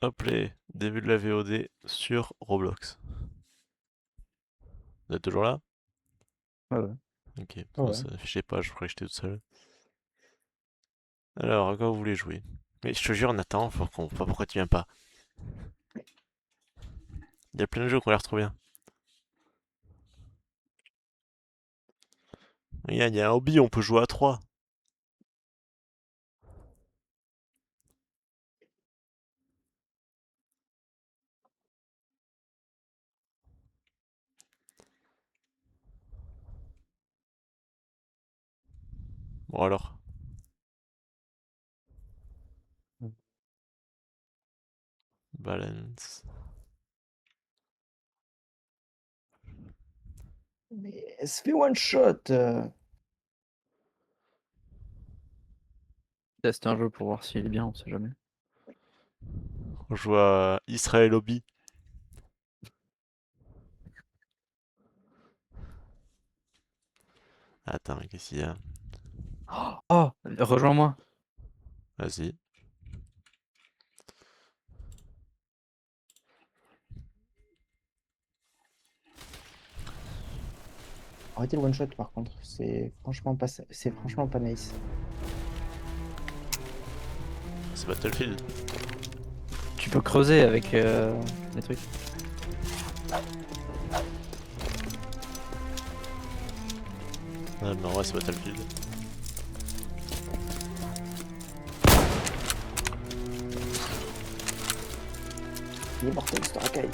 Hop les, début de la VOD sur Roblox. Vous êtes toujours là? Ouais, ouais. Ok, bon, Ouais. ça n'affichait pas, je croyais que j'étais tout seul. Alors, à quoi vous voulez jouer? Mais je te jure, Nathan, faut pas pourquoi tu viens pas. Il y a plein de jeux qui ont l'air trop bien. Regarde, il y a un hobby, on peut jouer à 3. Bon alors, balance. Mais SP one shot. Teste un jeu pour voir s'il est bien, on sait jamais. On joue à Israel Hobby. Attends, qu'est-ce qu'il y a? Oh, rejoins-moi. Vas-y. Arrêtez le one shot par contre. C'est franchement pas nice. C'est Battlefield. Tu peux creuser avec les trucs. Ah, mais en vrai, c'est Battlefield. Il est mortel ce racaille.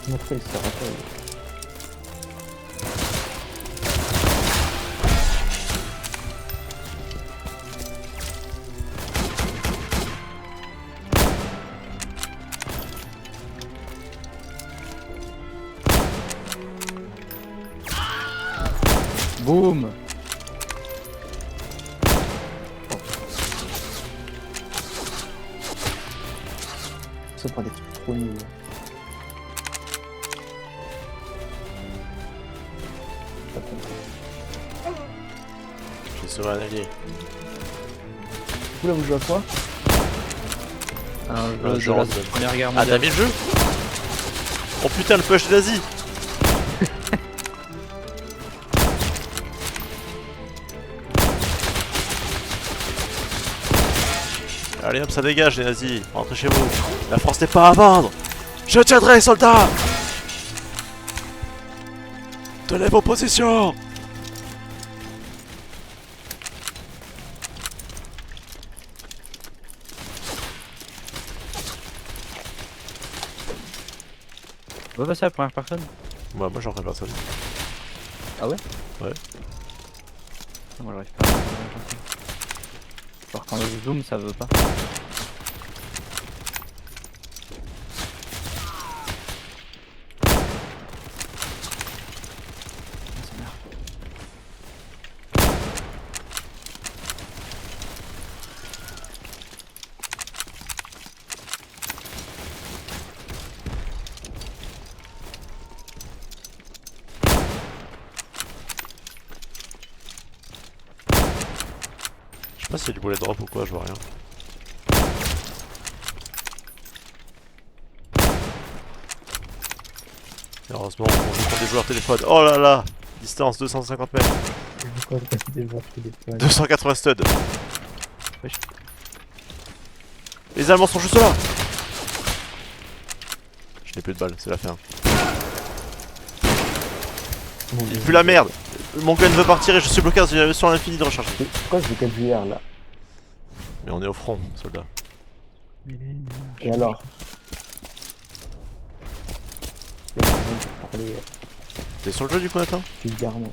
Mortel ce racaille. Boum. Ça prend des trucs trop nuls. Pas compris. J'ai sauvé un allié. Vous là vous jouez à quoi? Un jeu je de la rentre. Première Guerre Ah, t'as mondiale. mis le jeu? Oh putain, le push d'Asie! Allez hop, ça dégage les nazis, rentrez chez vous. La France n'est pas à vendre. Je tiendrai, soldats! Tenez vos positions! On va passer à la première personne. Moi j'en ferai personne. Ah ouais? Ouais. Moi j'arrive pas à la première personne. Genre quand je zoom ça veut pas. Ah, c'est merde. Je sais pas s'il y a du bullet drop ou quoi, je vois rien. Et heureusement, on joue contre des joueurs téléphone. Oh là là! Distance 250 mètres. Pourquoi vous passez des joueurs téléphone? 280 studs. Wesh. Les Allemands sont juste là! Je n'ai plus de balles, c'est la fin. Il pue la merde! Mon gun veut partir et je suis bloqué sur l'infini de recharger. Pourquoi je vais 4 VR là? Mais on est au front, soldat. Et alors? Parler T'es sur le jeu du coup, Nathan? vulgairement.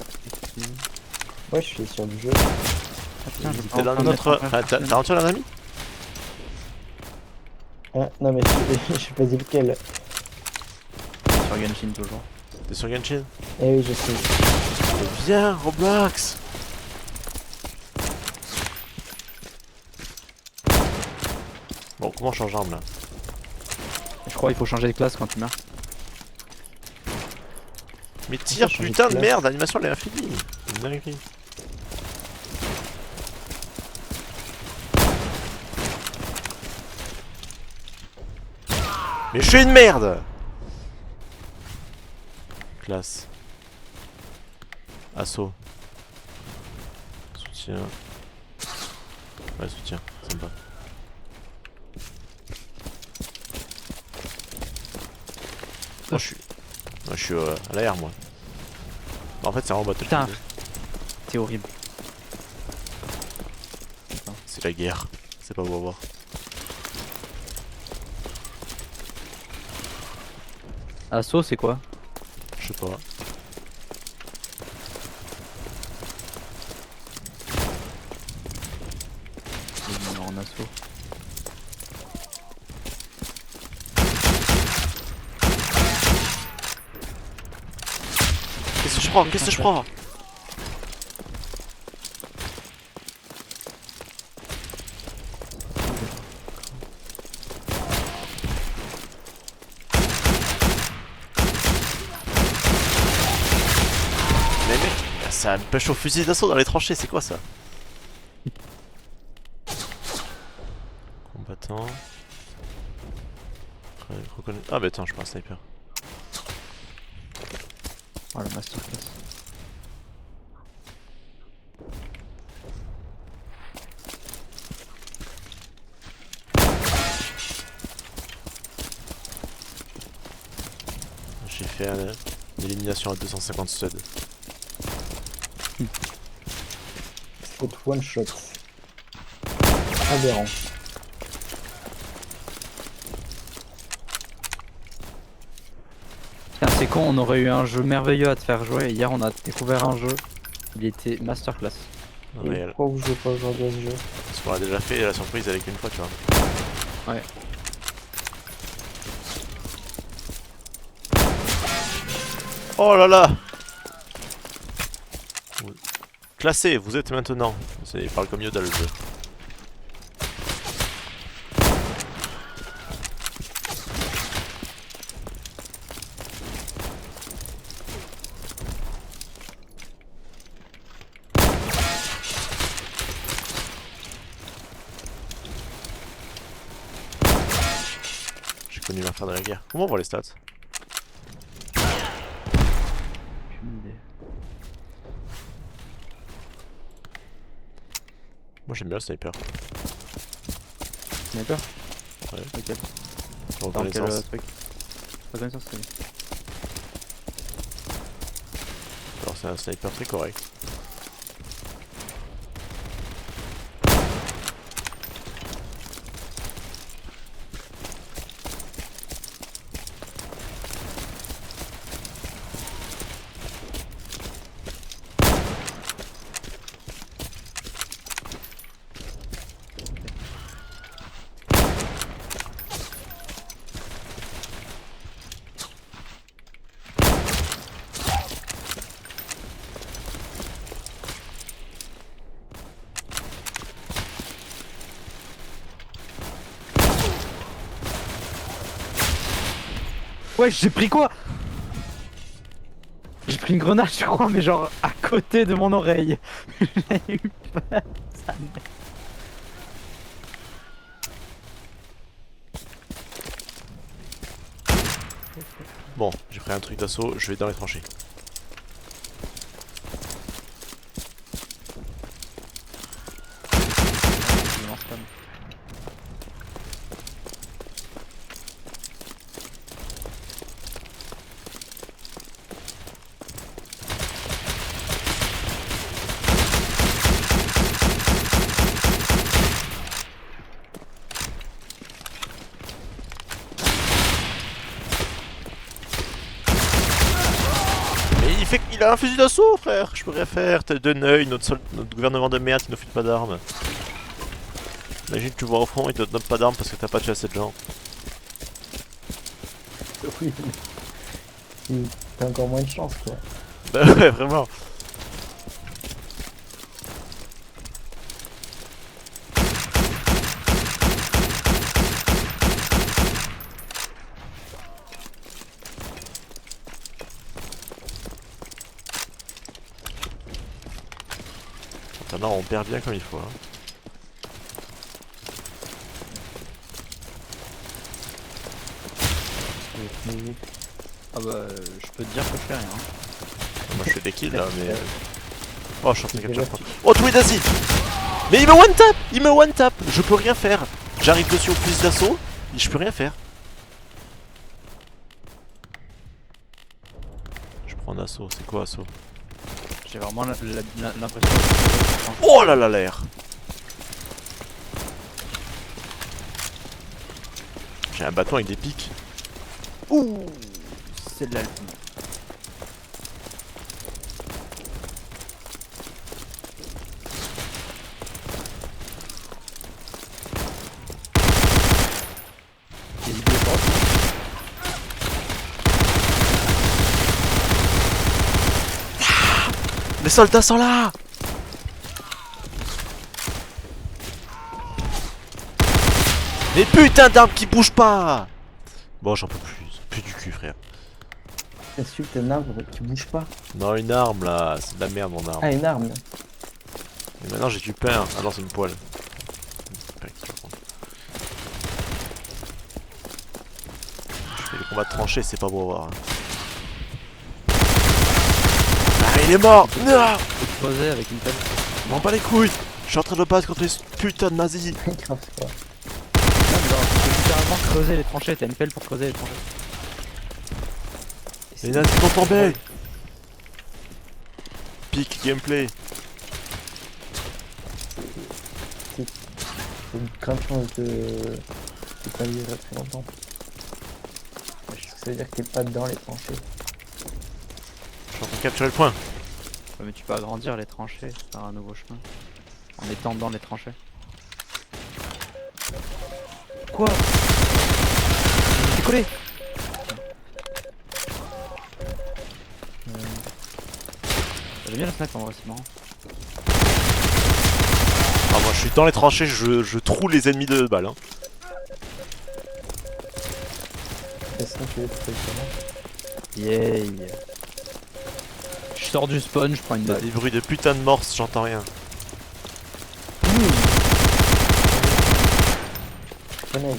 Ouais, je suis sur le jeu. Ah putain, je T'es dans notre. Ah, t'as un tir, un ami? Ah, non, mais je choisis lequel? sur Genshin toujours. T'es sur Genshin? Eh oui, je sais. Mais viens, Roblox! Bon, comment on change d'arme là? Je crois qu'il faut changer de classe quand tu meurs. Mais tire, changer de putain de classe. merde, l'animation elle est infinie. C'est une dinguerie. Mais je suis une merde! Classe. Assaut. Soutien. Ouais, soutien, sympa. Moi je suis à l'arrière moi. En fait c'est en battle. Putain. C'est horrible. C'est la guerre. C'est pas beau à voir. Assaut, c'est quoi? Je sais pas. Non, en assaut. Qu'est-ce que je prends? Qu'est-ce que je prends? Mais mec, ça me pêche au fusil d'assaut dans les tranchées, c'est quoi ça? Combattant. Ah bah attends, je prends un sniper. Oh, le masterclass. J'ai fait une élimination à 250 studs. Faut one shot. Aberrant. Putain, c'est con, on aurait eu un jeu merveilleux à te faire jouer. Hier, on a découvert un jeu. Il était masterclass. Et Réel. pourquoi vous jouez pas aujourd'hui à ce jeu? Parce qu'on a déjà fait la surprise avec une fois, tu vois. Ouais. Oh là là! Classé, vous êtes maintenant. Il parle comme Yoda le jeu. J'ai connu l'enfer de la guerre. Comment on voit les stats? Aucune idée. Moi j'aime bien le sniper. Sniper? Ouais. Ok. Dans quel Reconnaissance. truc? Reconnaissance, c'est bien. Alors c'est un sniper très correct. Ouais, j'ai pris quoi? J'ai pris une grenade, je crois, mais genre à côté de mon oreille. J'ai eu peur. Ça me- Bon, j'ai pris un truc d'assaut, je vais dans les tranchées. Je lance pas. Mais il a un fusil d'assaut, frère. Je peux rien faire. T'as deux œil, notre gouvernement de merde, il nous file pas d'armes. Imagine tu vois au fond, il te donne pas d'armes parce que t'as pas tué assez de gens. Oui. T'as encore moins de chance, quoi. Bah ouais, vraiment. Maintenant on perd bien comme il faut. Hein. Ah bah, je peux te dire que je fais rien. Hein. Moi je fais des kills là, mais. Oh, je suis en train de capture. Oh, tout est d'Asie. Mais il me one tap. Il me one tap. Je peux rien faire. J'arrive dessus au plus d'assaut. Et je peux rien faire. Je prends un assaut. C'est quoi assaut? J'ai vraiment l'impression. Oh là là, l'air. J'ai un bâton avec des pics. Ouh, c'est de l'alpine. Les soldats sont là. Mais putain d'armes qui bougent pas. Bon, j'en peux plus. Plus du cul, frère. Insulte un arbre qui bouge pas. Non, une arme là. C'est de la merde, mon arme. Ah, une arme. Et maintenant, j'ai du pain. Ah non, c'est une poêle. Je fais les combats de tranchées, c'est pas beau à voir. Hein. Ah, il est mort. Non. Poser avec une pelle. Je m'en bats les couilles. Je suis en train de me battre contre les putains de nazis. Grave, c'est pas. Non, mais genre, tu peux littéralement creuser les tranchées. T'as une pelle pour creuser les tranchées. Les nazis sont tombés. Peak gameplay. C'est une grande chance de pas vivre très longtemps. Parce que ça veut dire que t'es pas dedans les tranchées. Je suis en train de capturer le point. Ouais, mais tu peux agrandir les tranchées par un nouveau chemin. En étant dans les tranchées. Quoi? T'es collé. J'aime bien le snipe en vrai, c'est marrant. Ah, moi je suis dans les tranchées, je troue les ennemis de balles. Hein. Est-ce que tu veux faire comment? Yeah. Je sors du spawn, je prends une T'as balle. des bruits de putain de morse, j'entends rien. Très nice.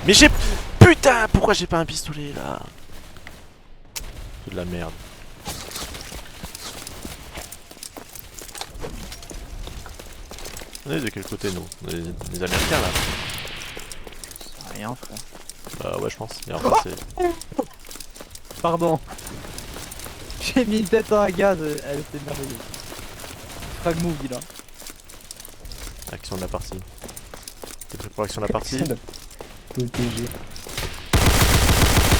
Mais j'ai... Putain, pourquoi j'ai pas un pistolet là? C'est de la merde. On est de quel côté nous? On est des Américains là? C'est rien, frère. Bah ouais, je pense. Mais enfin, c'est... Pardon. J'ai mis une tête dans la gaz, elle était merveilleuse. Frag move, il a. Action de la partie. T'es prêt pour l'action de la partie? Protégé.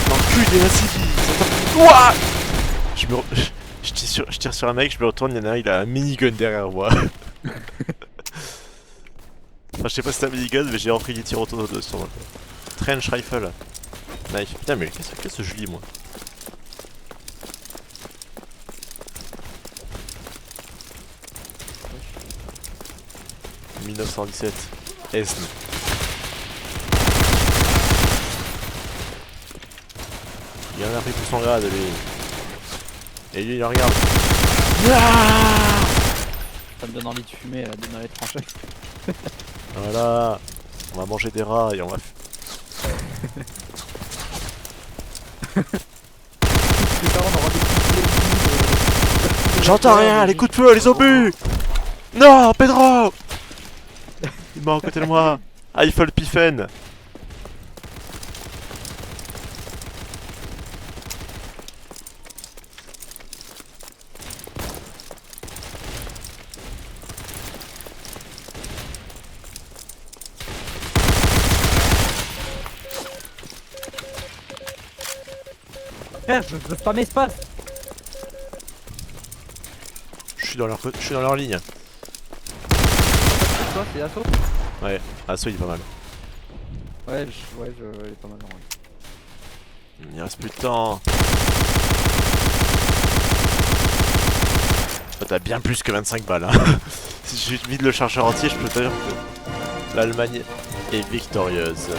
L'enculé des nazis! Ouah! Je tire sur un mec, je me retourne, il y en a un, il a un minigun derrière moi. Enfin, je sais pas si c'est un minigun, mais j'ai repris les tirs autour de sur moi. Trench rifle. Knife. Putain, mais qu'est-ce que je lis moi? « 1917. Esne. » Il en a pris pour son grade, lui. Et lui, il en regarde. Ah, Ça me donne envie de fumer là, dans les tranchées. voilà. On va manger des rats et on va... J'entends rien, les coups de feu, les obus. Non, Pedro. Il est mort à côté de moi. Eiffel Piffen. Frère, je veux spammer espace. Je suis dans leur ligne. C'est quoi, c'est assaut? Ouais, Asso il est pas mal. Ouais, il est pas mal. Ouais. Il reste plus de temps. Oh, t'as bien plus que 25 balles. Hein. Si je vide le chargeur entier, je peux te dire que l'Allemagne est victorieuse.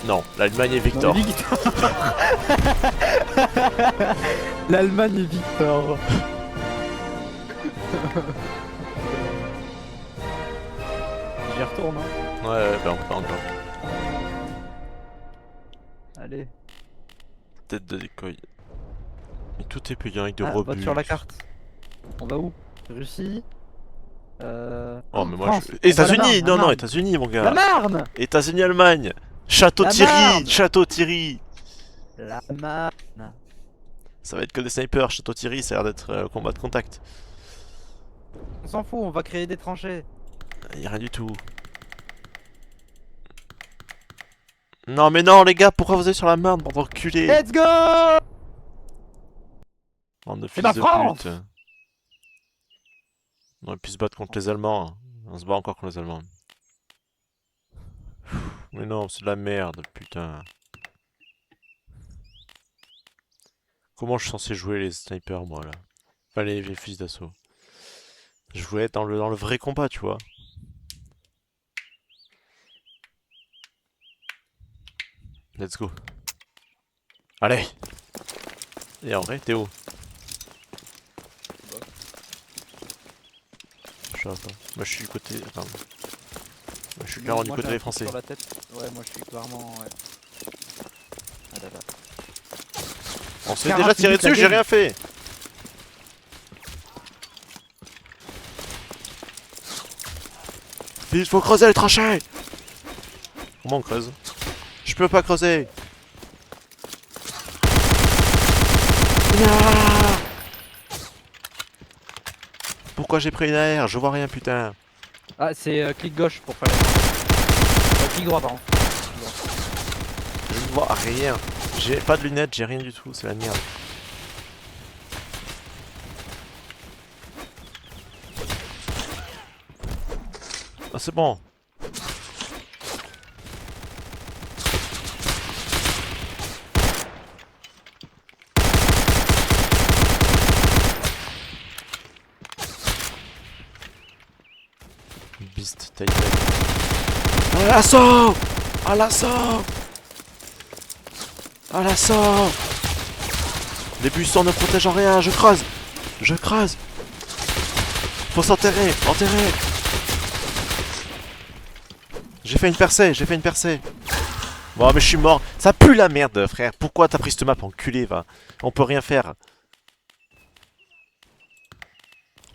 Non, l'Allemagne est Non, Victor. Victor. L'Allemagne est Victor. J'y retourne, hein. Ouais, bah encore. Allez. Tête de décoil. Mais tout est payant avec de Ah, rebut. vote sur la carte. On va où? Russie. Oh, mais moi France. je. On va à la États-Unis! Marne, Non, la non, Marne. États-Unis, mon La gars! Marne. États-Unis, Allemagne! Château La Thierry! Marne. Château Thierry! La Marne. Ça va être que des snipers, Château Thierry, ça a l'air d'être combat de contact. On s'en fout, on va créer des tranchées. Y'a rien du tout. Non, mais non, les gars, pourquoi vous êtes sur la Marne, bande d'enculés? Let's go! Bande de C'est fils ma de France. pute. On aurait pu se battre contre les Allemands. Hein. On se bat encore contre les Allemands. Mais non, c'est de la merde, putain. Comment je suis censé jouer les snipers, moi, là? Enfin, les fusils d'assaut. Je voulais être dans le vrai combat, tu vois. Let's go. Allez! Et en vrai, t'es où? Je sais pas. Moi, je suis du côté... Attends. Moi, je suis clairement du Moi, côté j'ai un des truc Français. sur la tête. Ouais, moi je suis clairement. Ouais. Ah là là. On s'est Car déjà tiré rapide, la dessus, j'ai game. rien fait! Il faut creuser les tranchées! Comment on creuse? Je peux pas creuser! Ah, pourquoi j'ai pris une AR? Je vois rien, putain! Ah, c'est clic gauche pour faire clic droit, pardon. Je ne vois rien. J'ai pas de lunettes, j'ai rien du tout, c'est la merde. Ah, c'est bon. Beast Titan. À l'assaut! À l'assaut! À l'assaut! Les buissons ne protègent en rien, je creuse! Je creuse! Faut s'enterrer! Enterrer! J'ai fait une percée, j'ai fait une percée! Bon, mais je suis mort! Ça pue la merde, frère! Pourquoi t'as pris cette map, enculé, va? On peut rien faire!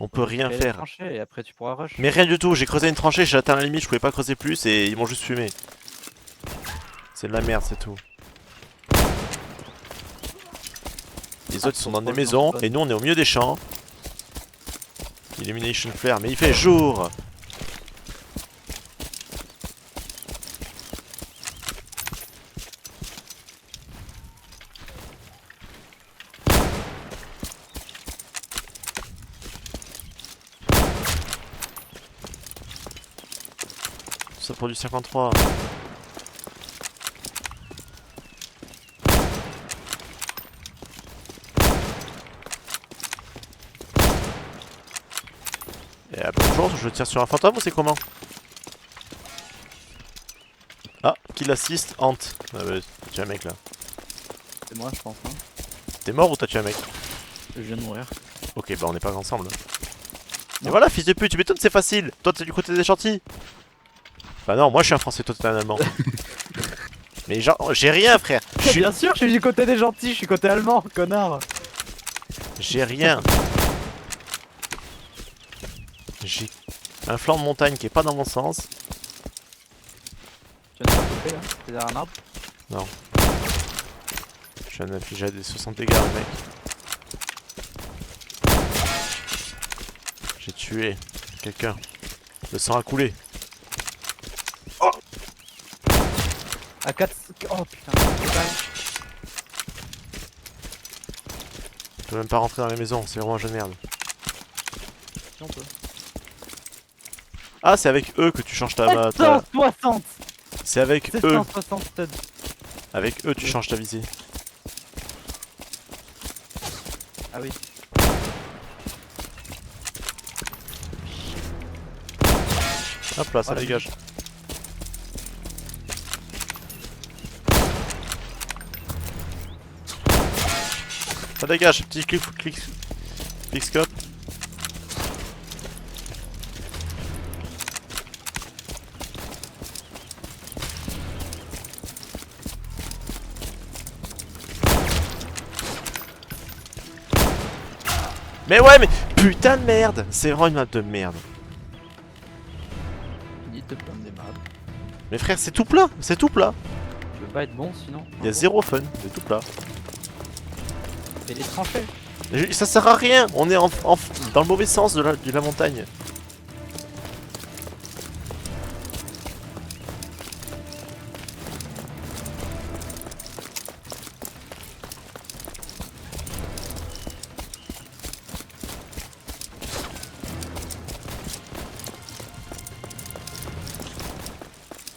On peut rien Crée les faire! tranchées et après tu pourras rush. Mais rien du tout, j'ai creusé une tranchée, j'ai atteint la limite, je pouvais pas creuser plus et ils m'ont juste fumé. C'est de la merde, c'est tout. Les autres ils sont dans des maisons et nous on est au milieu des champs. Illumination flare, mais il fait jour! Ça produit 53. Et bonjour, je tire sur un fantôme ou c'est comment? Ah, kill assist, Ant. Ah bah, t'as tué un mec là. C'est moi, je pense. Hein. T'es mort ou t'as tué un mec? Je viens de mourir. Ok, bah on est pas ensemble. Et voilà, fils de pute, tu m'étonnes, c'est facile. Toi t'es du côté des gentils. Bah non, moi je suis un français, toi t'es un allemand. Mais genre, j'ai rien, frère. Bien sûr, je suis du côté des gentils, je suis côté allemand, connard. J'ai rien. J'ai un flanc de montagne qui est pas dans mon sens. Tu viens de te couper là? T'es derrière un arbre? Je viens d'infliger des 60 dégâts, le mec. J'ai tué quelqu'un. Le sang a coulé. À 4. Oh putain, Je peux même pas rentrer dans les maisons, c'est vraiment un jeu de merde. si on peut. Ah, c'est avec eux que tu changes ta... 760. C'est avec eux. 760 studs. Avec eux tu changes ta visée. Ah oui. Hop là, ça Voilà. dégage. Ça dégage, petit click scope. Mais ouais, mais putain de merde! C'est vraiment une map de merde. Il te plein des marades. Mais frère, c'est tout plat, c'est tout plat. Tu veux pas être bon sinon? Il y a zéro fun, c'est tout plat. Et les tranchées. Ça sert à rien, on est dans le mauvais sens de la montagne.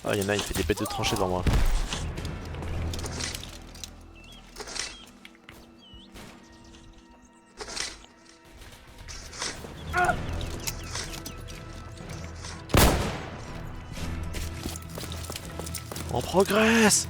Ah, y'en a, il fait des bêtes de tranchées devant moi. On progresse!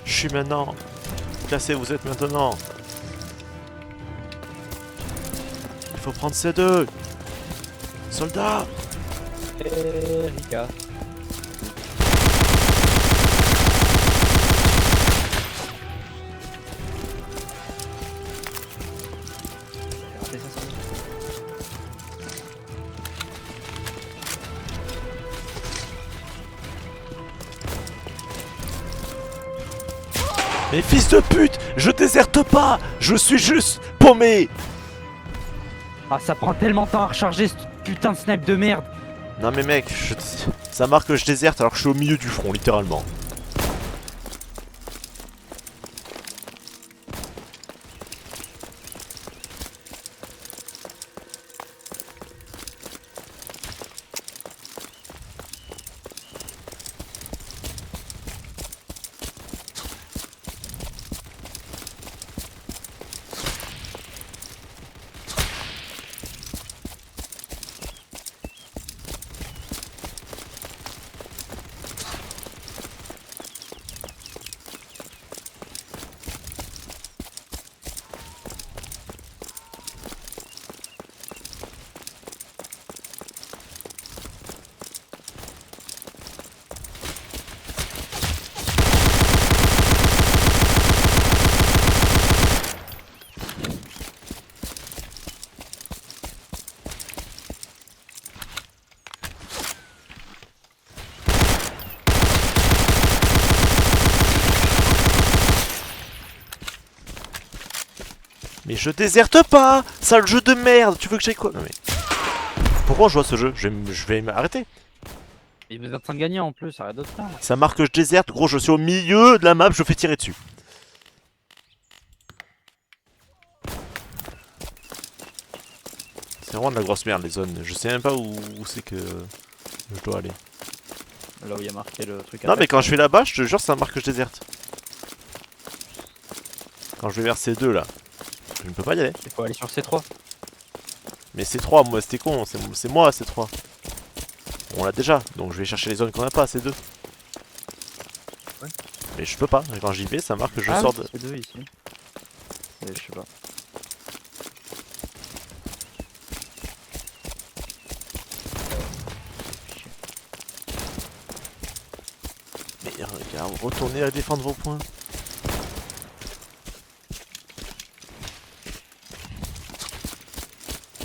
Je suis maintenant. Classé, vous êtes maintenant. Il faut prendre ces deux. Soldats. Erika. J'ai raté ça, ça. Mais fils de pute, je déserte pas. Je suis juste paumé. Ah, ça prend tellement de temps à recharger ce putain de snipe de merde. Non mais mec, ça marque que je déserte alors que je suis au milieu du front, littéralement. Mais je déserte pas. Sale jeu de merde. Tu veux que j'aille quoi? Non mais... Pourquoi je joue à ce jeu? Je vais m'arrêter. Et vous êtes en train de gagner en plus, arrête de te plaindre. Ça marque que je déserte. Gros, je suis au milieu de la map, je fais tirer dessus. C'est vraiment de la grosse merde les zones. Je sais même pas où c'est que je dois aller. Là où il y a marqué le truc à Non mais faire. quand je fais là-bas, je te jure ça marque que je déserte. Quand je vais vers C2 là, je ne peux pas y aller. Il faut aller sur C3. Mais C3, moi c'était con, c'est moi C3. On l'a déjà, donc je vais chercher les zones qu'on a pas, C2. Ouais. Mais je peux pas, quand j'y vais ça marque que je Ah, sors de... c'est 2 ici. Et je sais pas. Mais regarde, retournez à défendre vos points.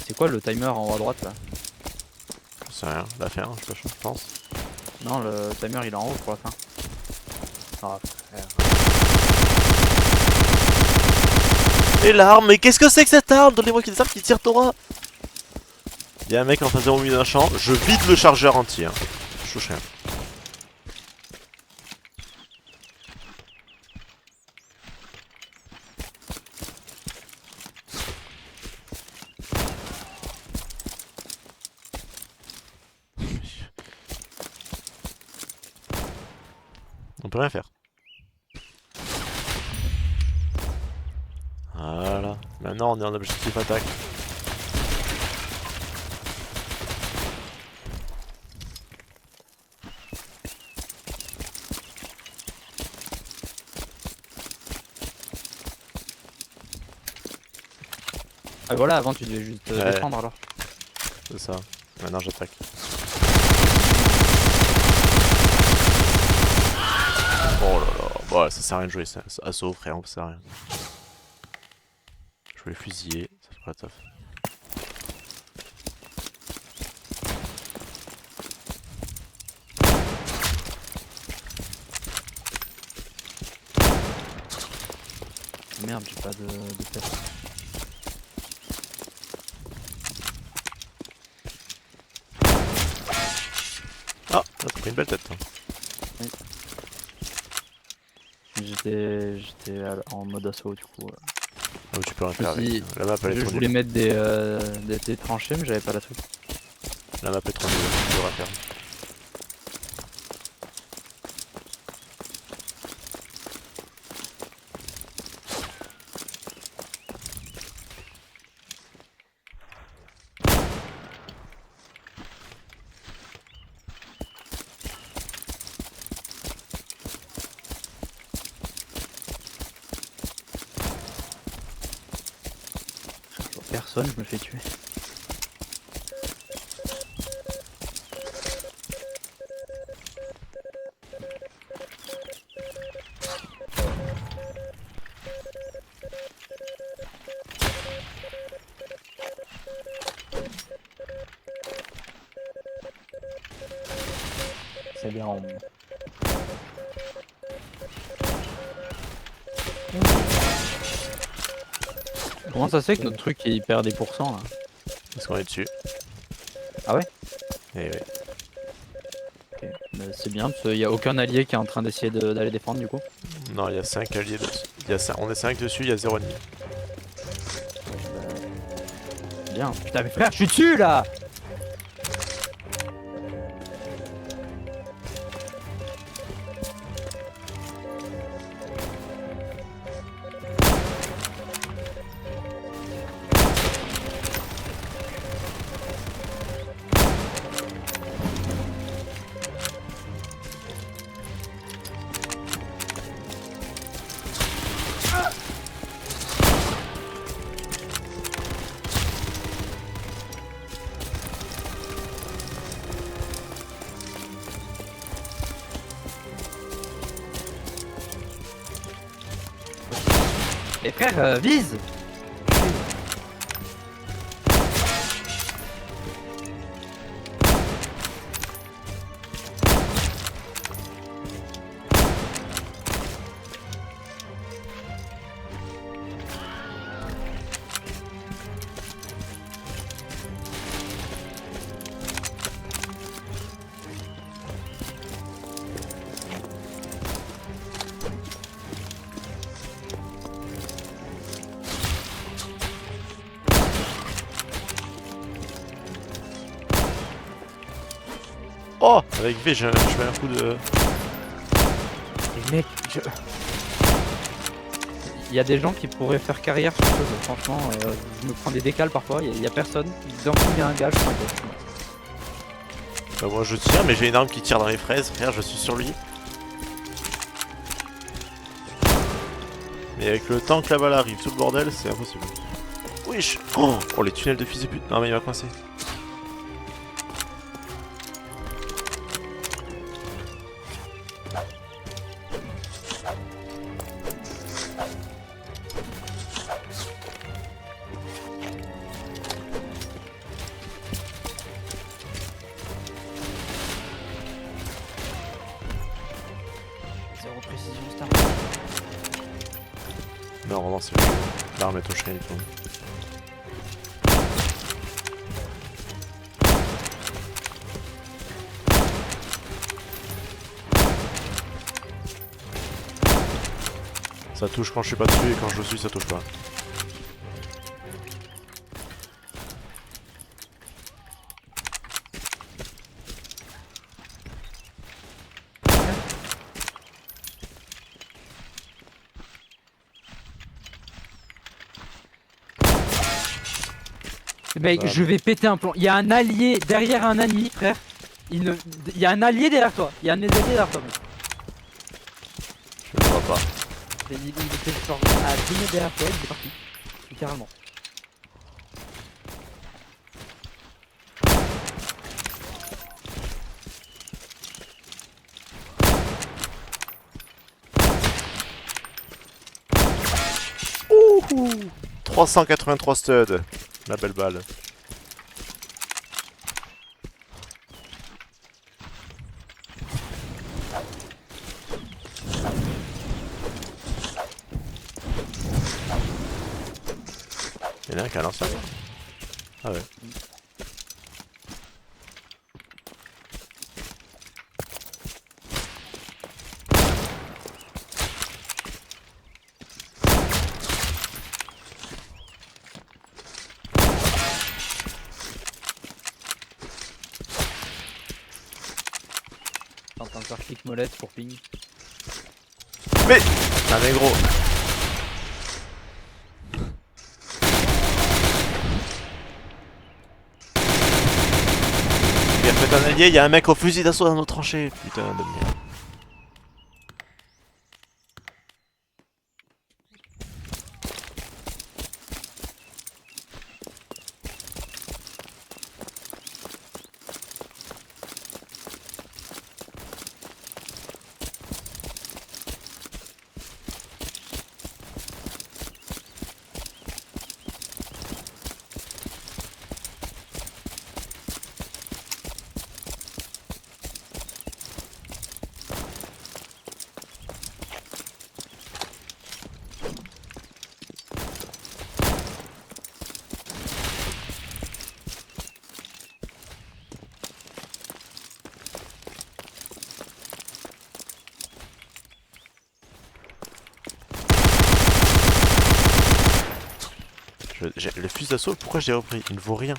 C'est quoi le timer en haut à droite là? C'est rien, la fin, je pense. Non, le timer il est en haut pour la fin. Ah, frère. Et l'arme, mais qu'est-ce que c'est que cette arme? Donnez-moi des armes qui tirent Torah. Y'a un mec en face de au milieu d'un champ, je vide le chargeur entier. Hein. Je touche rien. On peut rien faire. Voilà. Maintenant on est en objectif attaque. Ah voilà, avant tu devais juste Ouais. défendre alors. C'est ça. Maintenant j'attaque. Oh là là. Bon, ça sert à rien de jouer ça. Assaut frère, ça sert à rien. Je vais le fusiller, ça fera la taf. Merde, j'ai pas de tête. Ah, t'as pris une belle tête. Hein. J'étais en mode assaut du coup. Ah oui, tu peux rien faire Si, avec. La map elle est Je trop voulais nulle. mettre des tranchées mais j'avais pas la truc. La map est trop nulle, tu peux rien faire. Je vois personne, je me fais tuer. C'est bien en... Comment ça se fait que notre truc il perd des pourcents là? Parce qu'on est dessus. Ah ouais? Et oui. Ok. Bah, c'est bien parce qu'il y a aucun allié qui est en train d'essayer d'aller défendre du coup. Non, il y a 5 alliés dessus. On est 5 dessus, il y a 0 ennemi. Bien. Putain mais frère, je suis dessus là! Les frères, vise! Oh! Avec V, je mets un coup de. Mais mec, il y a des gens qui pourraient faire carrière sur ce jeu, franchement, je me prends des décales parfois, il y a personne. D'un coup il y a un gars, je prends un gars. Bah, moi je tire, mais j'ai une arme qui tire dans les fraises, frère, je suis sur lui. Mais avec le temps que la balle arrive, tout le bordel, c'est impossible. Wesh! Oh, les tunnels de fils de pute! Non, mais il va coincer. Zéro précision, star. Non, non, c'est l'arme est touche rien du tout. Ça touche quand je suis pas dessus et quand je le suis ça touche pas. Mec, Bah. je vais péter un plomb. Il y a un allié derrière un ennemi, frère. Il y a un allié derrière toi. Il y a un des alliés derrière toi, mec. Je le vois pas. Et il était genre à 10 mètres derrière toi, il est parti. Littéralement. Ouhou 383 studs. La belle balle. Il y en a un qui a lancé. Ah ouais. T'es en train de faire clic molette pour ping. Mais ah mais gros. Il a fait un allié, il y a un mec au fusil d'assaut dans nos tranchées. Putain de merde. Le fusil d'assaut, pourquoi je l'ai repris? Il ne vaut rien.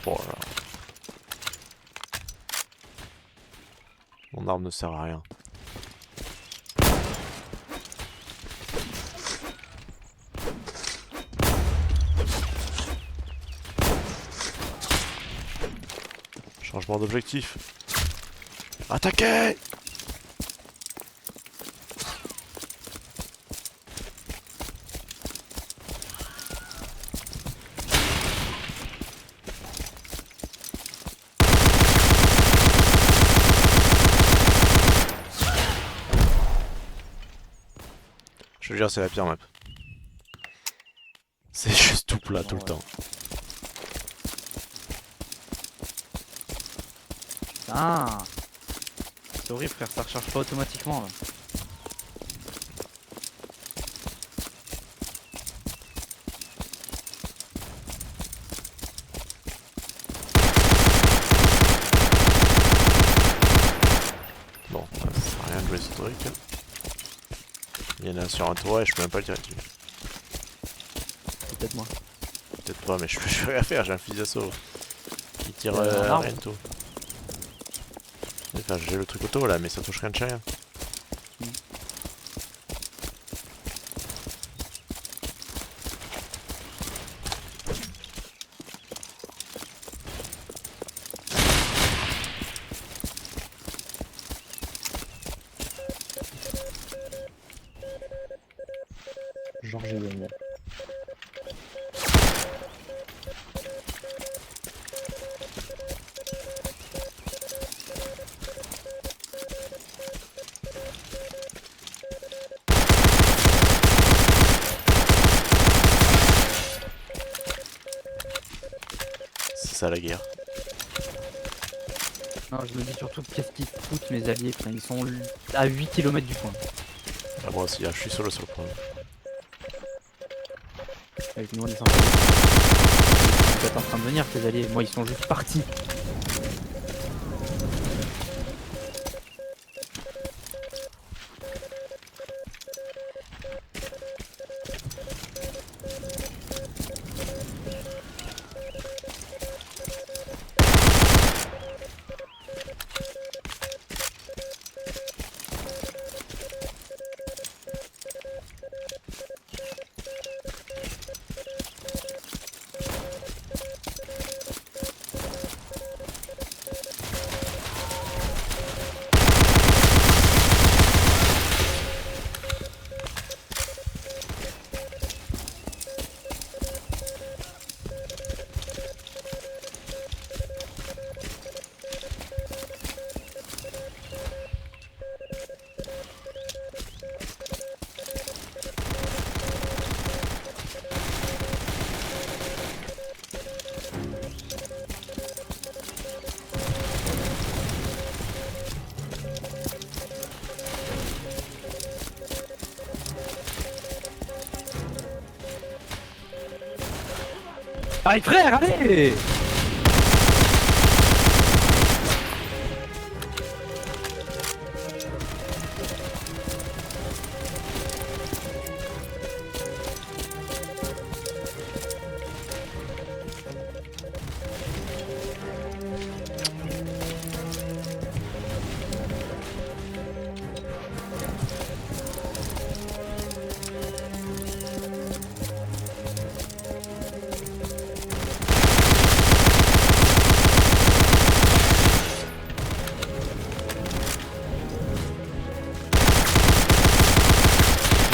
Bon, alors. Mon arme ne sert à rien. Changement d'objectif. Attaquez! Je veux dire, c'est la pire map. C'est juste tout plat tout le temps. Ah. C'est horrible, frère, ça recharge pas automatiquement là. Bon, ça sert à rien de jouer ce truc. Il y en a un sur un toit et je peux même pas le tirer dessus. Peut-être moi. Peut-être pas, mais je peux rien faire, j'ai un fusil d'assaut. Il tire un arbre. rien du tout. Enfin, j'ai le truc auto là, mais ça touche rien de chez rien. Georges et Daniel. C'est ça la guerre. Non, je me dis surtout qu'est-ce qu'ils foutent mes alliés, frère. Ils sont à 8 km du point. Ah, moi aussi, hein, je suis solo sur le point. Avec nous on est sans peut-être en train train de venir tes alliés, moi ils sont juste partis. Allez frère, allez!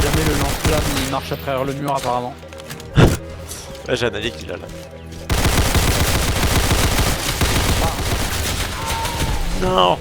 Jamais le lance-flamme il marche à travers le mur apparemment. Ouais, j'ai un allié qui l'a là. Non.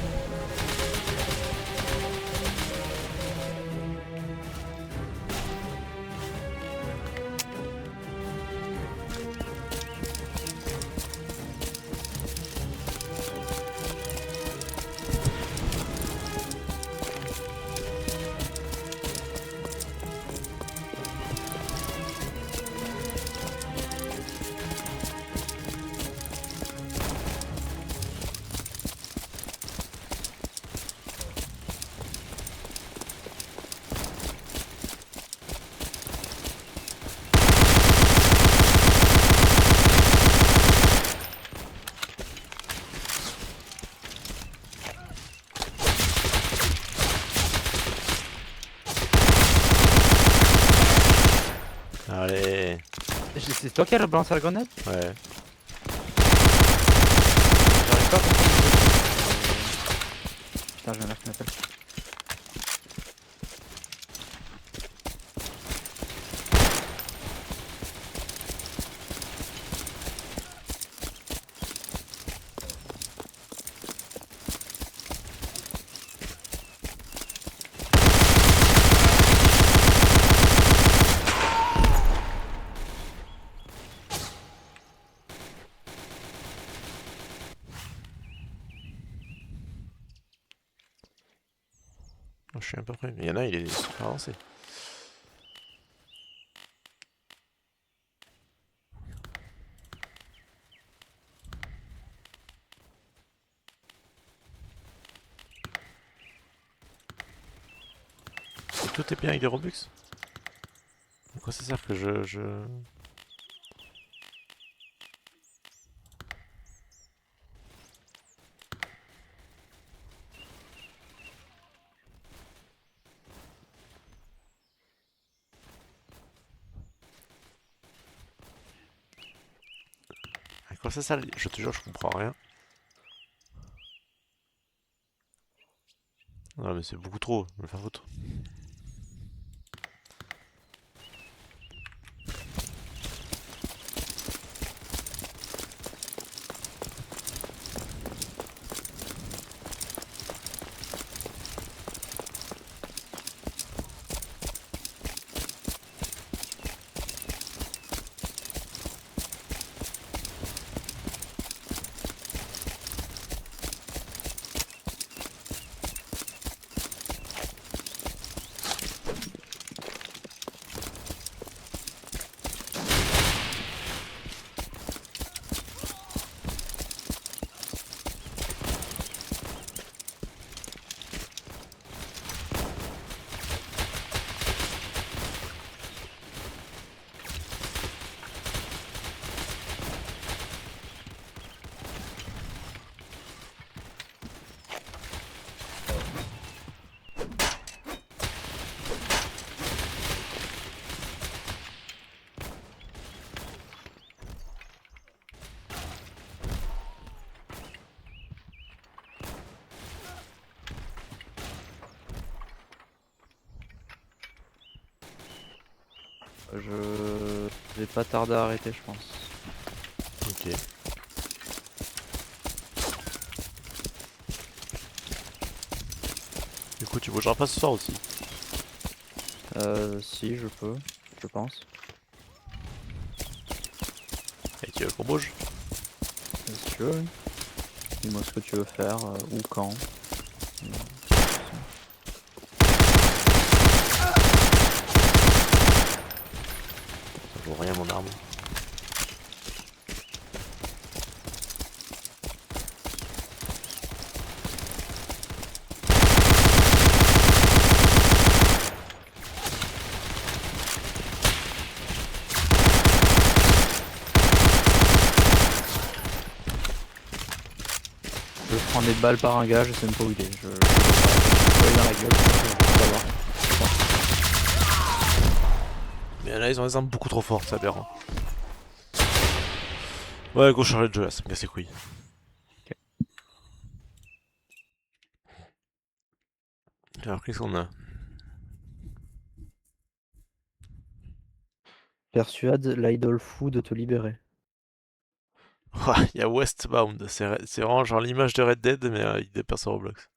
Allez. C'est toi qui as balancé la grenade? Ouais. J'arrive pas à comprendre. Putain, je viens d'acheter ma pelle. Je suis à peu près. Il y en a, il est super avancé. Et tout est bien avec des Robux? À quoi ça sert que je... À quoi ça sert? Je te jure, je comprends rien. Non mais c'est beaucoup trop, je vais me faire foutre. Je vais pas tarder à arrêter, je pense. Ok. Du coup, tu bougeras pas ce soir aussi. Si, je peux, je pense. Et tu veux qu'on bouge? Si tu veux, oui. Dis-moi ce que tu veux faire, ou quand. Ça vaut rien mon arme. Je prends des balles par un gars, je sais même pas où il est. Je vais dans la gueule, je vais voir. Mais là, ils ont des armes beaucoup trop fortes, c'est aberrant. Ouais, go charger le jeu là, ça me casse les couilles. Ok. Alors, qu'est-ce qu'on a? Persuade l'idol fou de te libérer. Ouais, il y a Westbound, c'est vraiment genre l'image de Red Dead, mais avec des persos Roblox.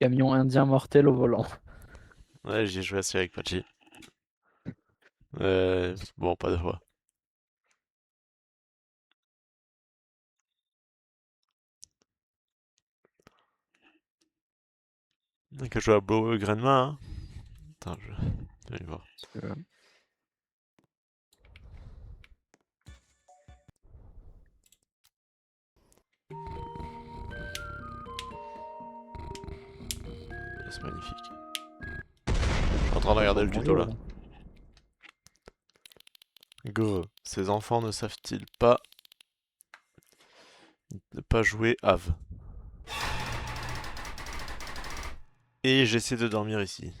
Camion indien mortel au volant. Ouais, j'ai joué assez avec Pachi. Bon, pas de fois. On a qu'à jouer à Blow Grandma, hein. Attends, je vais voir. Si tu veux. C'est magnifique. Je suis en train de regarder le tuto là. Go, ces enfants ne savent-ils pas ne pas jouer Ave? Et j'essaie de dormir ici.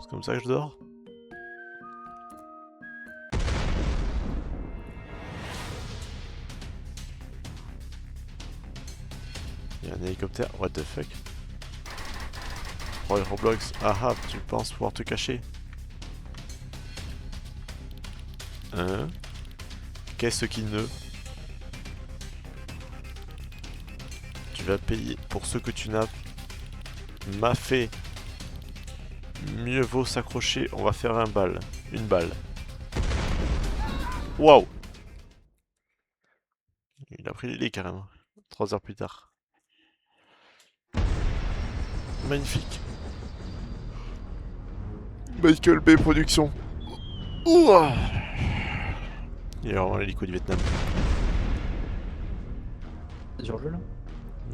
C'est comme ça que je dors? Il y a un hélicoptère, what the fuck? Roy Roblox, ah, tu penses pouvoir te cacher? Hein? Qu'est-ce qui ne? Tu vas payer pour ce que tu n'as m'a fait. Mieux vaut s'accrocher, on va faire un bal. Une balle. Waouh! Il a pris l'idée carrément. 3 heures plus tard. Magnifique. Michael Bay Productions. Ouah! Il est vraiment l'hélico du Vietnam. C'est sur le jeu là?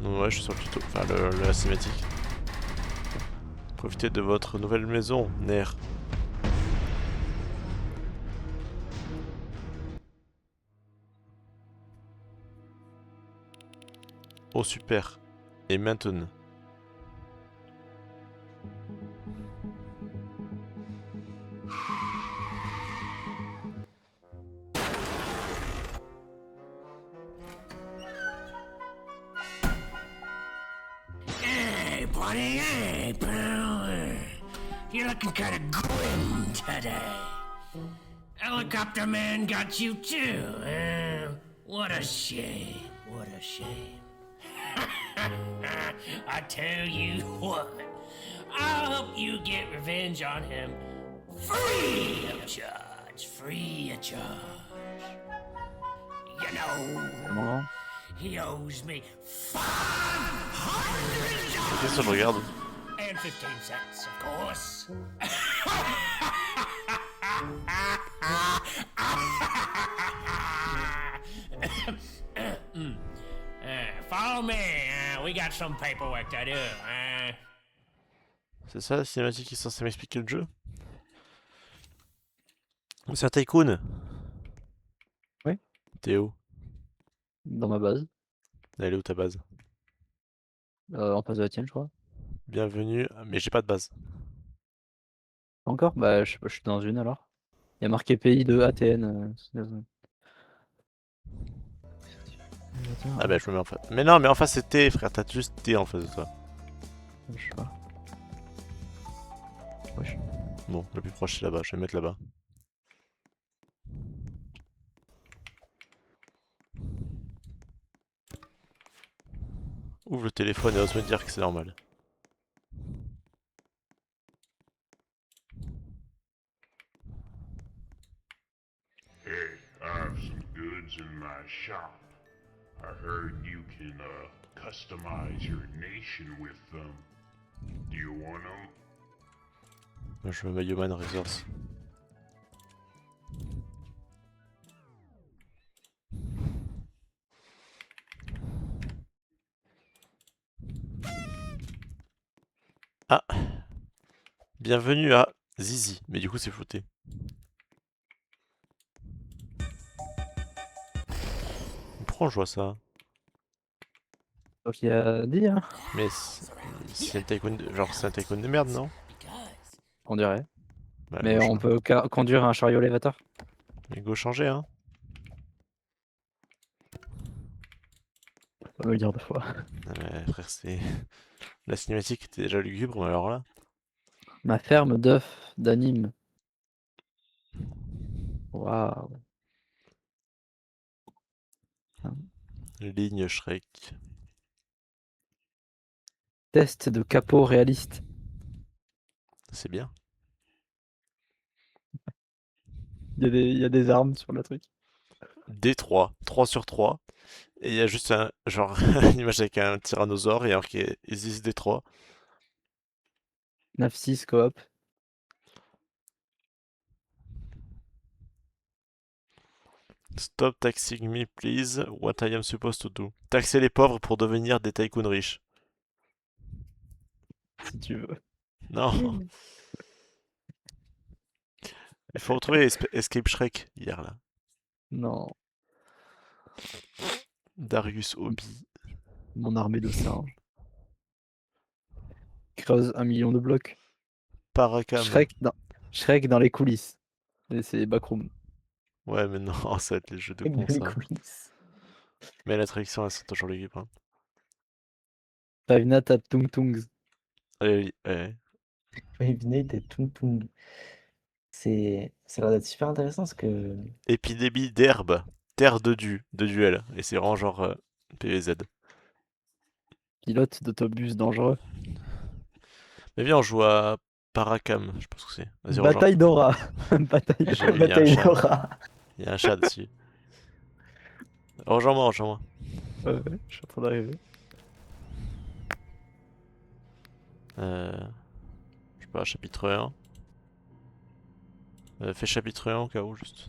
Ouais, je suis sur le tuto, enfin la cinématique. Profitez de votre nouvelle maison, Nair. Oh super. Et maintenant. Hey, buddy, hey, pal. You're looking kind of grim today. Helicopter man got you too. What a shame. What a shame. I tell you what, I'll help you get revenge on him free of charge. Free of charge. You know, Comment? he owes me $500 Qu'est-ce que je regarde? and 15 cents, of course. Follow me. We got some paperwork to do. C'est ça la cinématique qui est censée m'expliquer le jeu? Ou c'est un tycoon? Oui. T'es où? Dans ma base. Elle est où ta base? En face de la tienne, je crois. Bienvenue, mais j'ai pas de base. Pas encore? Bah, je sais pas, je suis dans une alors. Il y a marqué pays de ATN. Ah bah je me mets en face. Mais non, mais en face c'est T, frère, t'as juste T en face de toi. Je sais pas. Wesh. Bon, le plus proche c'est là-bas, je vais me mettre là-bas. Ouvre le téléphone et ose me dire que c'est normal. Hey, I have some goods in my shop. I heard you can customize your nation with them. Do you want them? Moi je veux ma Human Resource. Ah! Bienvenue à Zizi, mais du coup c'est flouté. Pourquoi je vois ça? Donc il y a dit, hein. Mais c'est un tycoon genre c'est un tycoon de merde, non? On dirait. Bah, Mais go on peut conduire un chariot lévateur. Mais go changer, hein. Faut pas me le dire deux fois. Ouais, frère, c'est... La cinématique était déjà lugubre, mais alors là... Ma ferme d'œufs d'anime. Waouh. Ligne Shrek. Test de capot réaliste. C'est bien. Il y a des armes sur le truc. D3, 3 sur 3. Et il y a juste un... genre une image avec un tyrannosaure et alors qui est Isis D3. 9-6 coop. Stop taxing me, please. What I am supposed to do. Taxer les pauvres pour devenir des tycoons riches. Si tu veux. Non. Il faut retrouver Escape Shrek hier là. Non. Darius Obi. Mon armée de singes. Creuse 1 million de blocs. Paracam. Shrek dans les coulisses. Et c'est backroom. Ouais, mais non, ça va être les jeux de con ça. Mais la traduction, elles sont toujours lugubre. Hein. Five Nights at Tung Tungs. Allez, ouais. Five Nights at Tung Tung. Ça a l'air d'être super intéressant parce que. Épidémie d'herbe. Terre de duel. Et c'est vraiment genre PVZ. Pilote d'autobus dangereux. Mais viens, on joue à Paracam, je pense que c'est. Vas-y, Bataille d'Aura. Bataille J'ai- il y a un Bataille chat. d'Aura. Il y a un chat dessus. Rejoins-moi, rejoins-moi. Ouais, je suis en train d'arriver. Je sais pas, chapitre 1. Fais chapitre 1 au cas où, juste.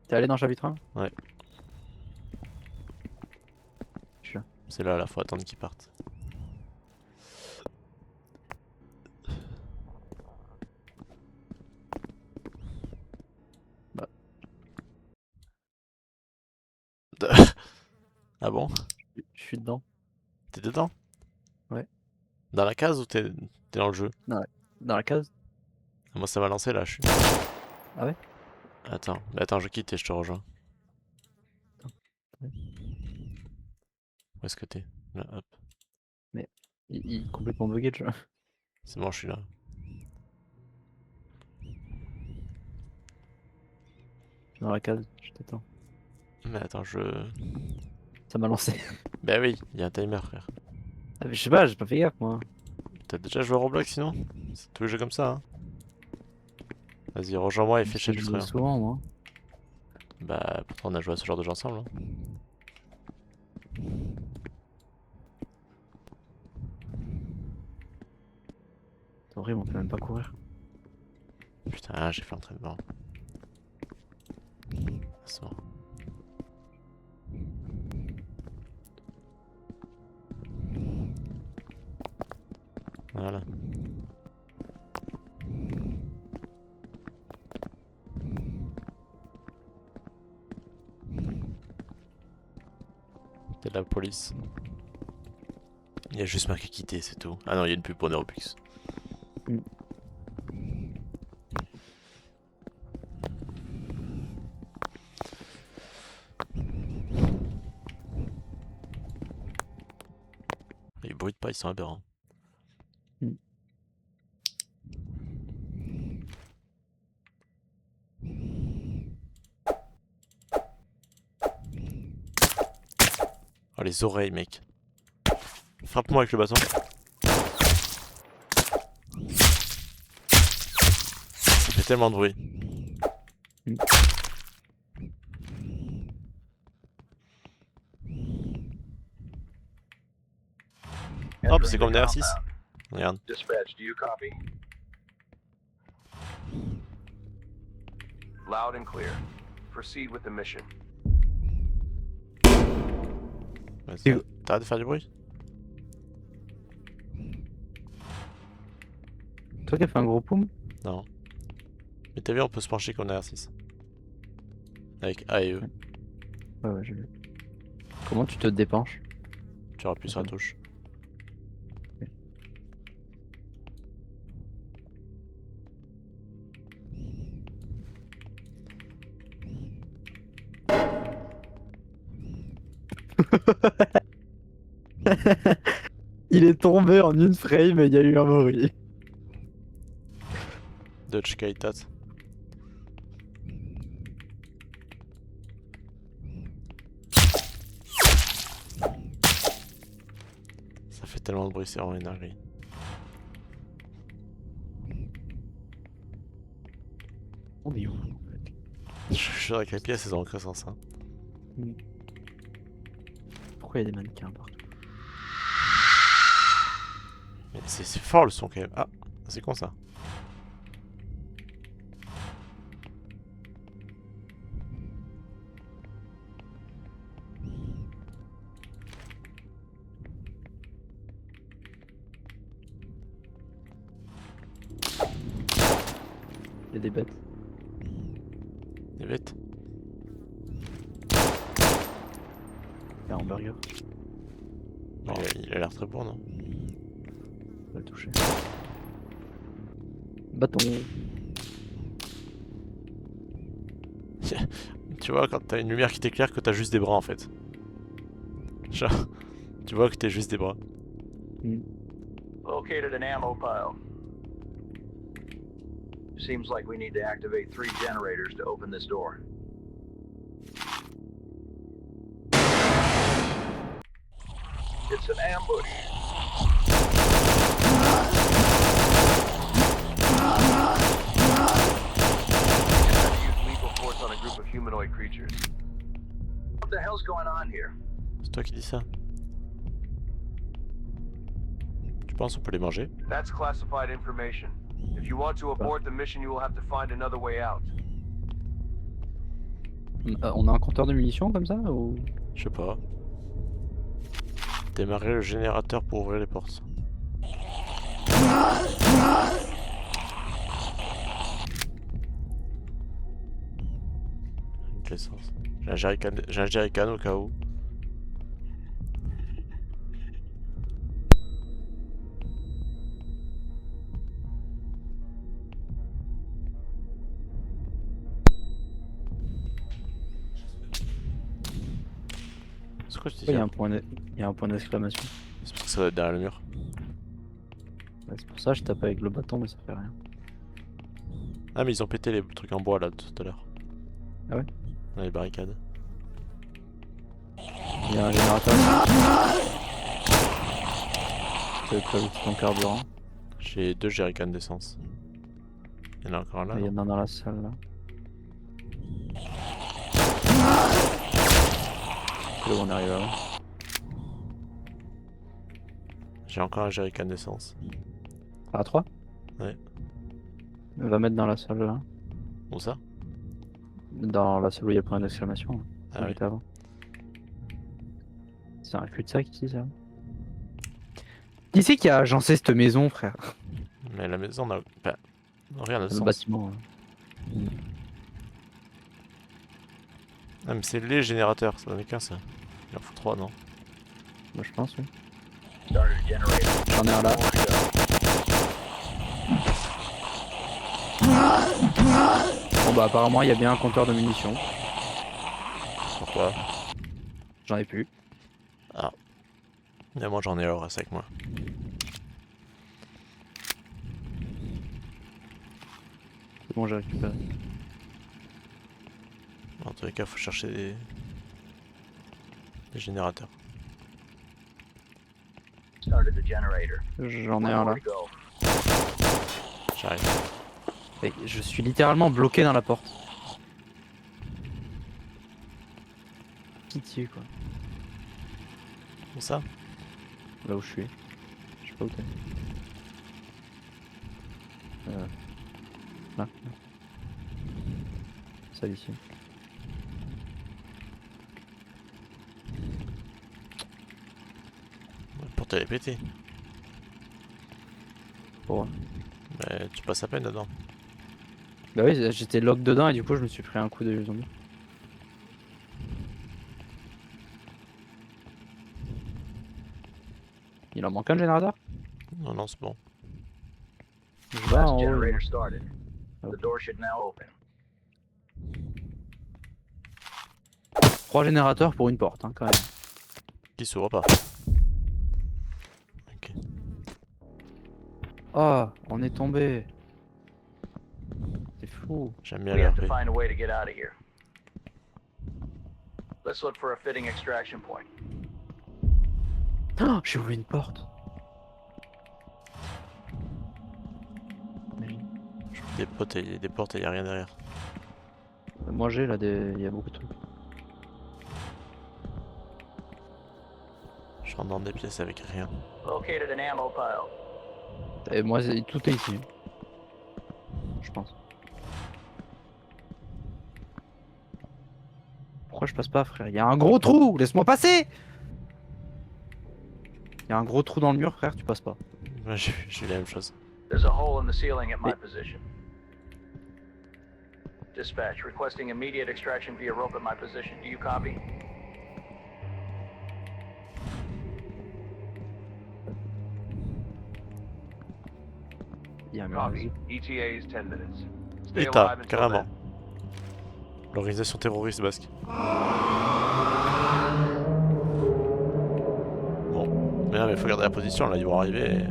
T'es allé dans le chapitre 1? Ouais. Je suis là. C'est là, faut attendre qu'il parte. Bah. Ah bon? Je suis dedans. T'es dedans? Ouais. Dans la case ou t'es dans le jeu? Dans la case? Ah, moi ça m'a lancé là, je suis. Ah ouais? Attends, je quitte et je te rejoins. Ouais. Où est-ce que t'es? Là, hop. Il est complètement bugué le jeu. C'est bon, je suis là. Dans la case, je t'attends. Mais attends, Ça m'a lancé. Bah oui, il y a un timer, frère. Ah, mais je sais pas, j'ai pas fait gaffe moi. T'as déjà joué à Roblox sinon? C'est tous les jeux comme ça, hein. Vas-y, rejoins-moi et fais Je joue chapitre 1. souvent moi. Bah, pourtant on a joué à ce genre de jeu ensemble. Hein. vrai, on peut même pas courir. Putain, j'ai fait l'entraînement. C'est bon. Voilà. C'est de la police. Il y a juste marqué quitter, c'est tout. Ah non, il y a une pub pour Neuropix. Ils bruitent pas, ils sont aberrants. Oh les oreilles mec. Frappe-moi avec le bâton. Ça fait tellement de bruit. Hop, c'est comme des R6. Regarde. Dispatch, do you copy? Loud and clear. Proceed with the mission. Vas-y, t'arrêtes de faire du bruit? Toi qui as fait un gros poum? Non. Mais t'as vu, on peut se pencher comme des R6. Avec A et E. Ouais, j'ai vu. Comment tu te dépenches? Tu appuies sur la touche. Il est tombé en une frame et il y a eu un bruit. Dutch Kaitat. Ça fait tellement de bruit, c'est vraiment une dinguerie. On est où? Je suis sûr avec les pièces, elles ont aucun sens. Hein. Pourquoi il y a des mannequins partout? Mais c'est fort le son quand même. Ah, c'est con ça. Il y a des bêtes. Des bêtes. Il y a un hamburger. Bon, il a l'air très bon, non? On va le toucher. Bâton. Tu vois, quand t'as une lumière qui t'éclaire, que t'as juste des bras en fait. Genre, tu vois que t'es juste des bras. Located an ammo pile. Seems like we need to activate 3 generators to open this door. It's an ambush. Use lethal force on a group of humanoid creatures. What the hell's going on here? C'est toi qui dis ça. Tu penses qu'on peut les manger? That's classified information. If you want to abort the mission, you will have to find another way out. On a un compteur de munitions comme ça ou... Je sais pas. Démarrer le générateur pour ouvrir les portes. De l'essence. J'ai un jerrycan au cas où. C'est quoi je Il y a disais? un point d'exclamation. C'est parce que ça doit être derrière le mur. Ouais, c'est pour ça que je tape avec le bâton mais ça fait rien. Ah mais ils ont pété les trucs en bois là tout à l'heure. Ah ouais? Dans les barricades. Il y a un générateur. Tu veux que ton carburant? J'ai 2 jerrycans d'essence. Il y en a encore un là. Il y non en a dans la salle là. C'est où on arrive là. J'ai encore un jerrycan d'essence. Ah, à 3? On va mettre dans la salle là. Où ça? Dans la salle où il y a le point d'exclamation. Ah oui. J'étais avant. C'est un cul-de-sac ici ça. Qui c'est qui a agencé cette maison, frère? Mais la maison n'a pas... rien de Le sens. bâtiment. Ah mais c'est les générateurs, ça n'en est qu'un ça. Il en faut 3 non? Moi je pense, oui. Started a generator. J'en ai un là. Bon bah apparemment il y a bien un compteur de munitions. Pourquoi? J'en ai plus. Mais moi j'en ai alors, reste avec moi. C'est bon, j'ai récupéré. En tous les cas, faut chercher des générateurs. Started the generator. J'en ai un là. More to go. J'arrive. Et je suis littéralement bloqué dans la porte. Pitié quoi. Où ça? Là où je suis. Je sais pas où t'es. Là. Ça ici. La porte elle est pétée. Pour... Mais tu passes à peine dedans. Bah oui, j'étais lock dedans et du coup je me suis pris un coup de zombie. Il en manque un le générateur? Non, non, c'est bon. Je vais en Last haut. generator started. Oh. The door should now open. 3 générateurs pour une porte, hein, quand même. Qui s'ouvre pas. Ok. Oh, on est tombé. C'est fou. J'aime bien We have to l'RP. find a way to get out of here. Let's look for a fitting extraction point. Oh, j'ai ouvert une porte. Des portes et y a rien derrière. Moi j'ai là il y a beaucoup de trucs. Je rentre dans des pièces avec rien. Located an ammo pile. Et moi tout est ici. Je pense. Pourquoi je passe pas, frère? Il y a un gros trou, laisse-moi passer. Il y a un gros trou dans le mur, frère, tu passes pas. Ouais, j'ai vu la même chose. There's a hole in the ceiling at my position. Dispatch, requesting immediate extraction via rope at my position. Do you copy? Il y a un mur. Copy. ETA is 10 minutes. Stay ETA, alive until carrément. then. L'organisation terroriste basque. Bon, mais non, mais faut garder la position là, ils vont arriver. Et...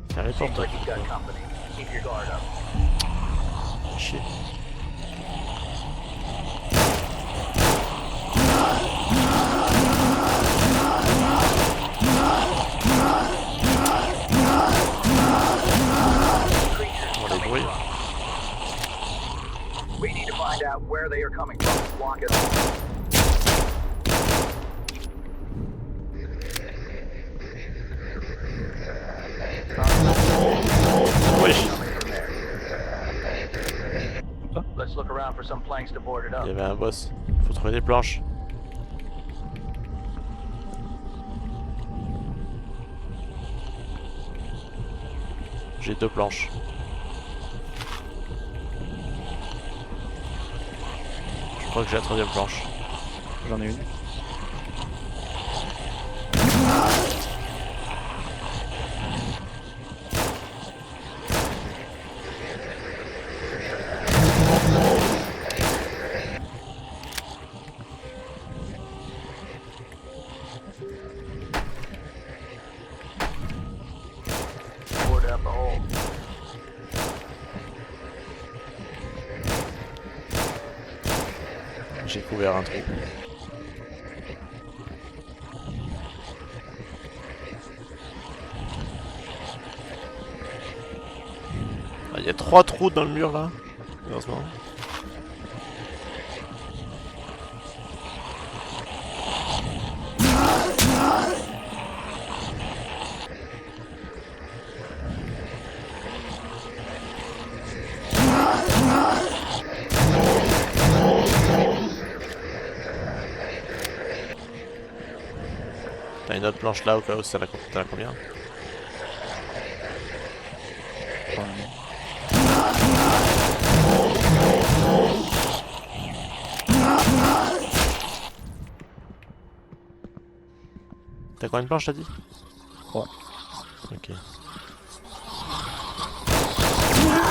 Tiens les Seems portes, like you've got company. Keep your guard up. chier. Oh les bruits. We need to find out where they are coming from. Block it off. Wesh, Let's look around for some planks to board it up. il y avait un boss. Faut trouver des planches. J'ai 2 planches. Je crois que j'ai la 3ème planche. J'en ai une. Board up a hole. J'ai couvert un trou. Ah, il y a 3 trous dans le mur là. Heureusement. T'as une autre planche là au cas où t'en as combien? T'as combien de planches t'as dit? 3. Ok.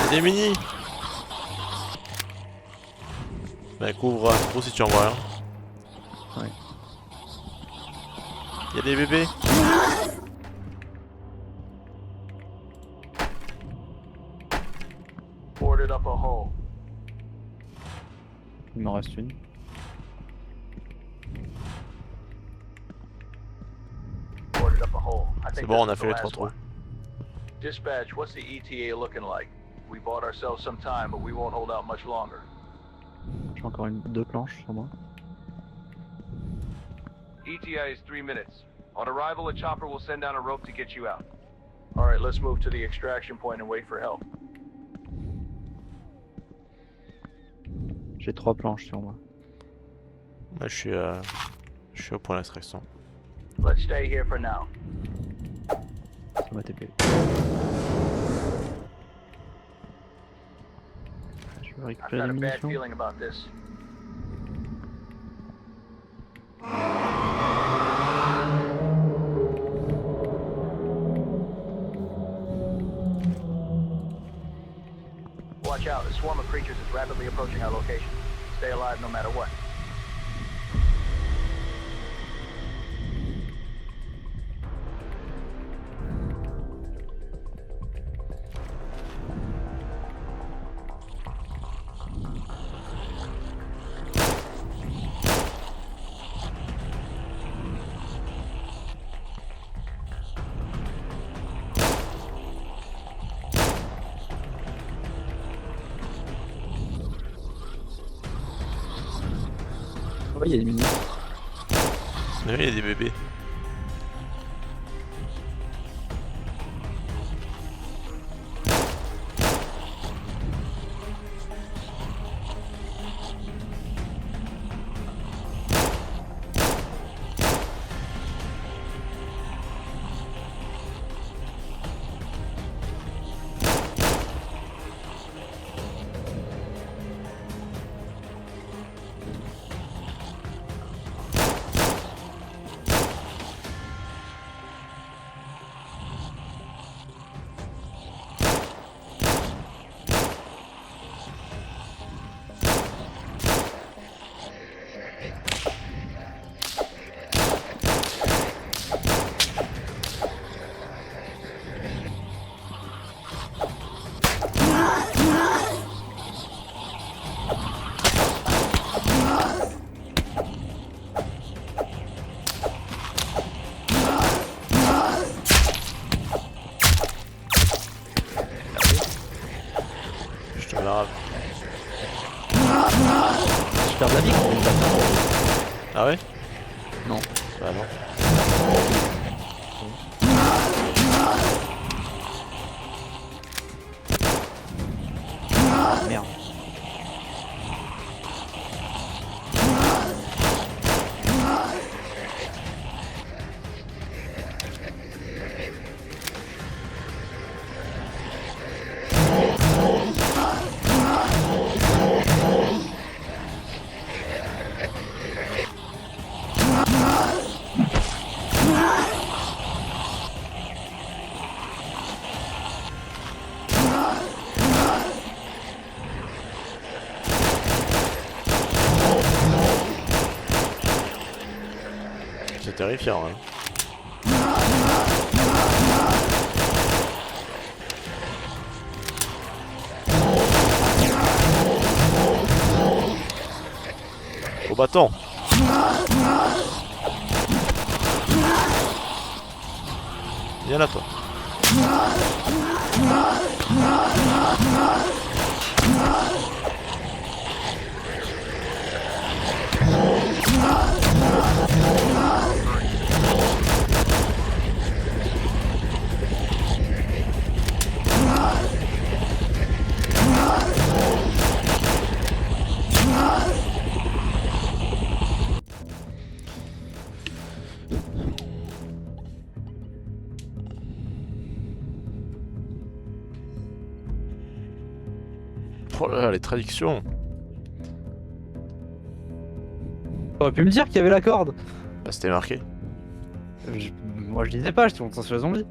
Des mini. Bah couvre un trou si tu en vois un. Ouais. Y'a des bébés. Boarded up a hole. Il m'en reste une. Boarded up a hole. I C'est think bon, this on a is fait the les 3 last trous. one. Dispatch, what's the ETA looking like? We bought ourselves some time, but we won't hold out much longer. J'ai encore 2 planches sur moi. ETA is 3 minutes. On arrival, a chopper will send down a rope to get you out. Alright, let's move to the extraction point and wait for help. J'ai 3 planches sur moi. Moi je suis au point d'extraction. Let's stay here for now. C'est ma TP. Je vais I've récupérer got les a bad munitions. feeling about this. Watch out, a swarm of creatures is rapidly approaching our location. Stay alive no matter what. Ouais, il y a des munitions. Mais oui, il y a des bébés. Je te grave. Je perds de la vie quand même. Ah ouais? Non. Bah non. Merde. C'est terrifiant, hein. Au bâton. Viens là, toi. Oh là là, les traductions. T'aurais pu me dire qu'il y avait la corde. Bah, c'était marqué. Moi je disais pas, je suis monté sur les zombies.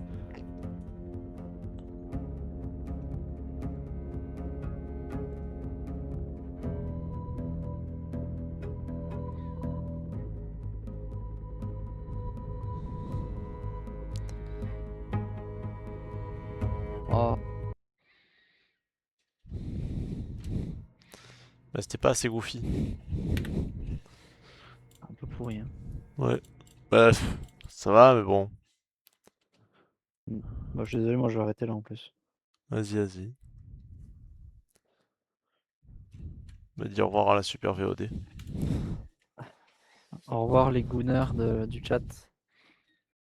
Oh, Bah, c'était pas assez goofy. un peu pourri. Hein. Ouais. Bah, ça va, mais bon. Bah, je suis désolé, moi je vais arrêter là en plus. Vas-y, vas-y. Bah, dis au revoir à la super VOD. Au revoir les gooners du chat.